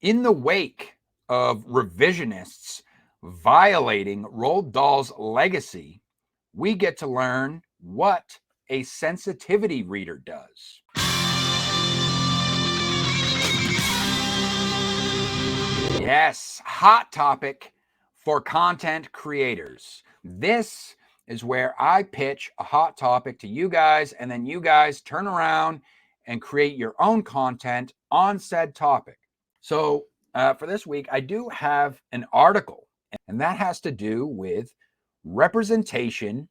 In the wake of revisionists violating Roald Dahl's legacy, we get to learn what a sensitivity reader does. Yes, hot topic for content creators. This is where I pitch a hot topic to you guys, and then you guys turn around and create your own content on said topic. So, for this week, I do have an article, and that has to do with representation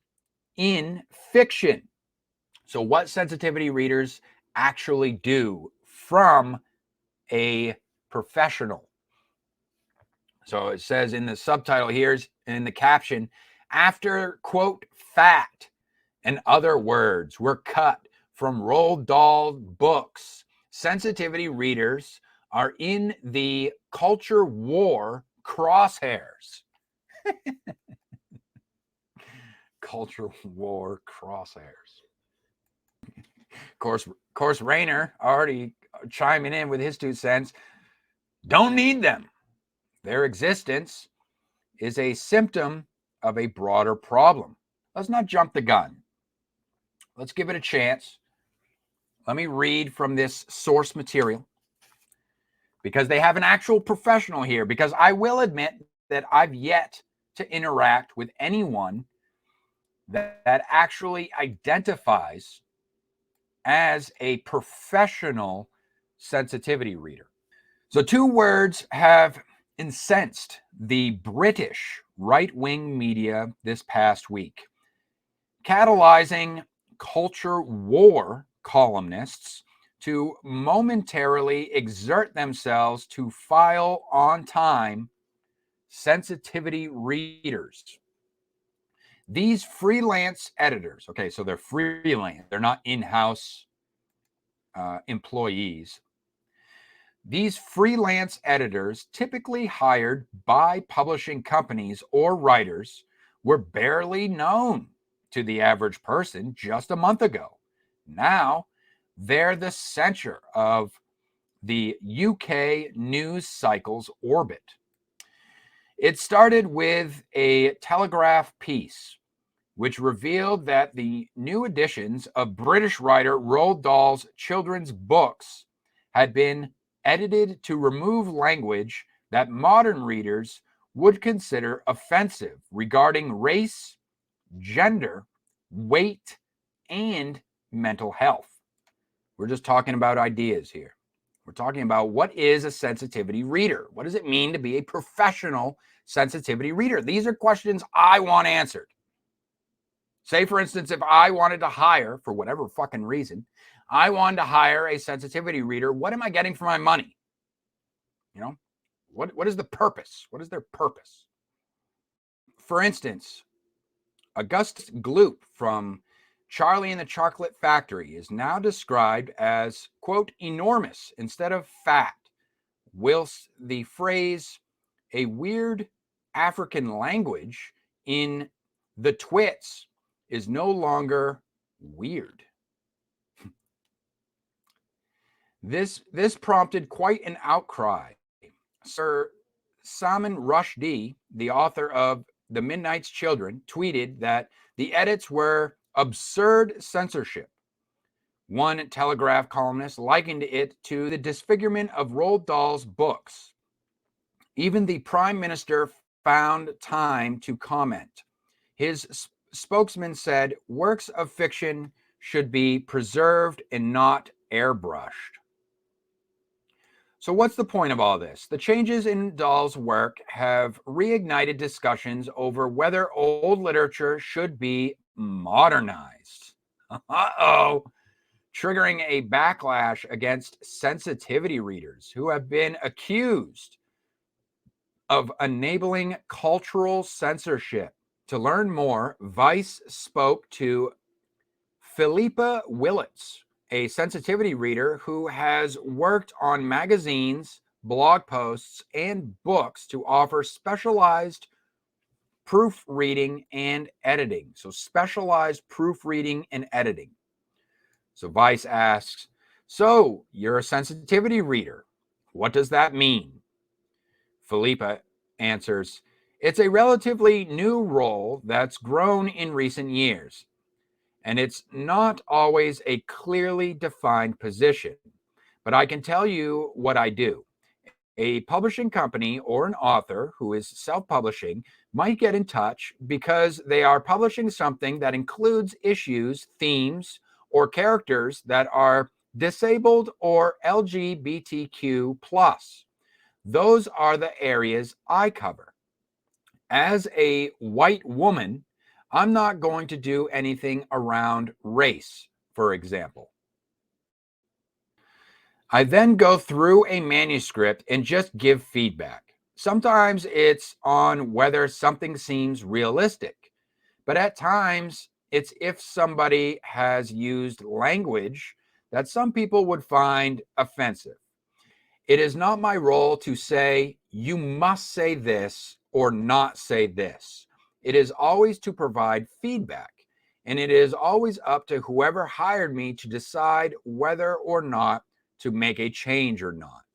in fiction. So, what sensitivity readers actually do from a professional. So it says in the subtitle here, in the caption, after, quote, fat and other words were cut from Roald Dahl books, sensitivity readers are in the culture war crosshairs. Culture war crosshairs. Of course, Rayner already chiming in with his 2 cents. Don't need them. Their existence is a symptom of a broader problem. Let's not jump the gun. Let's give it a chance. Let me read from this source material because they have an actual professional here. Because I will admit that I've yet to interact with anyone that actually identifies as a professional sensitivity reader. So 2 words have incensed the British right-wing media this past week, catalyzing culture war columnists to momentarily exert themselves to file on time sensitivity readers. These freelance editors, okay, so they're freelance, they're not in-house employees. These freelance editors, typically hired by publishing companies or writers, were barely known to the average person just a month ago. Now, they're the center of the UK news cycle's orbit. It started with a Telegraph piece, which revealed that the new editions of British writer Roald Dahl's children's books had been edited to remove language that modern readers would consider offensive regarding race, gender, weight, and mental health. We're just talking about ideas here. We're talking about what is a sensitivity reader? What does it mean to be a professional sensitivity reader? These are questions I want answered. Say, for instance, if I wanted to hire, for whatever fucking reason, I wanted to hire a sensitivity reader, what am I getting for my money? You know, what is the purpose? What is their purpose? For instance, Augustus Gloop from Charlie and the Chocolate Factory is now described as, quote, enormous instead of fat, whilst the phrase a weird African language in the twits is no longer weird. This prompted quite an outcry. Sir Salman Rushdie, the author of The Midnight's Children, tweeted that the edits were absurd censorship. One Telegraph columnist likened it to the disfigurement of Roald Dahl's books. Even the Prime Minister found time to comment. His spokesman said works of fiction should be preserved and not airbrushed. So what's the point of all this? The changes in Dahl's work have reignited discussions over whether old literature should be modernized. Uh-oh. Triggering a backlash against sensitivity readers who have been accused of enabling cultural censorship. To learn more, Vice spoke to Philippa Willits, a sensitivity reader who has worked on magazines, blog posts, and books to offer specialized proofreading and editing. So specialized proofreading and editing. So Vice asks, so you're a sensitivity reader. What does that mean? Philippa answers, it's a relatively new role that's grown in recent years, and it's not always a clearly defined position. But I can tell you what I do. A publishing company or an author who is self publishing might get in touch because they are publishing something that includes issues, themes, or characters that are disabled or LGBTQ. Those are the areas I cover. As a white woman, I'm not going to do anything around race, for example. I then go through a manuscript and just give feedback. Sometimes it's on whether something seems realistic, but at times it's if somebody has used language that some people would find offensive. It is not my role to say, you must say this or not say this. It is always to provide feedback, and it is always up to whoever hired me to decide whether or not to make a change or not.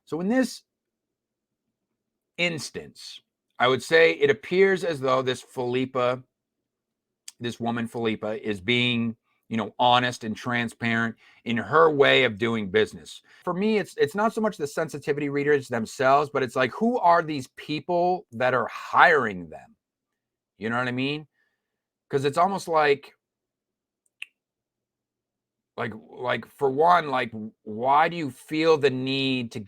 So in this instance, I would say it appears as though this woman Philippa, is being, honest and transparent in her way of doing business. For me, it's not so much the sensitivity readers themselves, but it's like, who are these people that are hiring them? You know what I mean? Because it's almost like for one, like, why do you feel the need to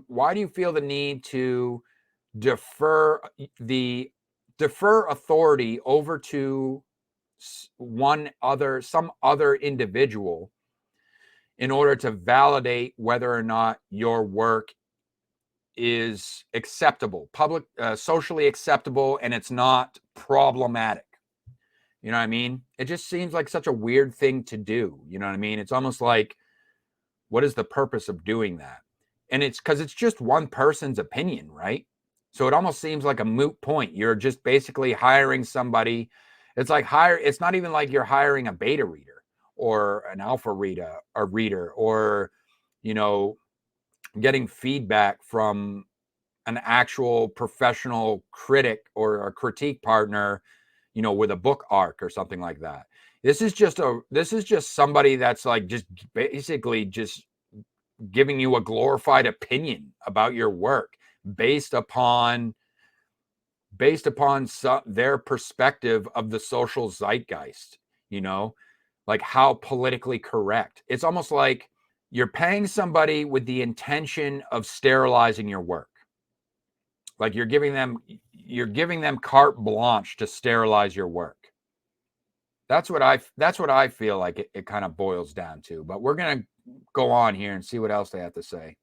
why do you feel the need to defer authority over to some other individual in order to validate whether or not your work is acceptable, socially acceptable, and it's not problematic? You know what I mean? It just seems like such a weird thing to do. You know what I mean? It's almost like, what is the purpose of doing that? And it's because it's just one person's opinion, right? So it almost seems like a moot point. You're just basically hiring somebody. It's not even like you're hiring a beta reader or an alpha reader, or, you know, getting feedback from an actual professional critic or a critique partner, with a book arc or something like that. This is just somebody that's like just basically just giving you a glorified opinion about your work based upon their perspective of the social zeitgeist, like how politically correct. It's almost like you're paying somebody with the intention of sterilizing your work. Like you're giving them carte blanche to sterilize your work. That's what I feel like it kind of boils down to. But we're going to go on here and see what else they have to say.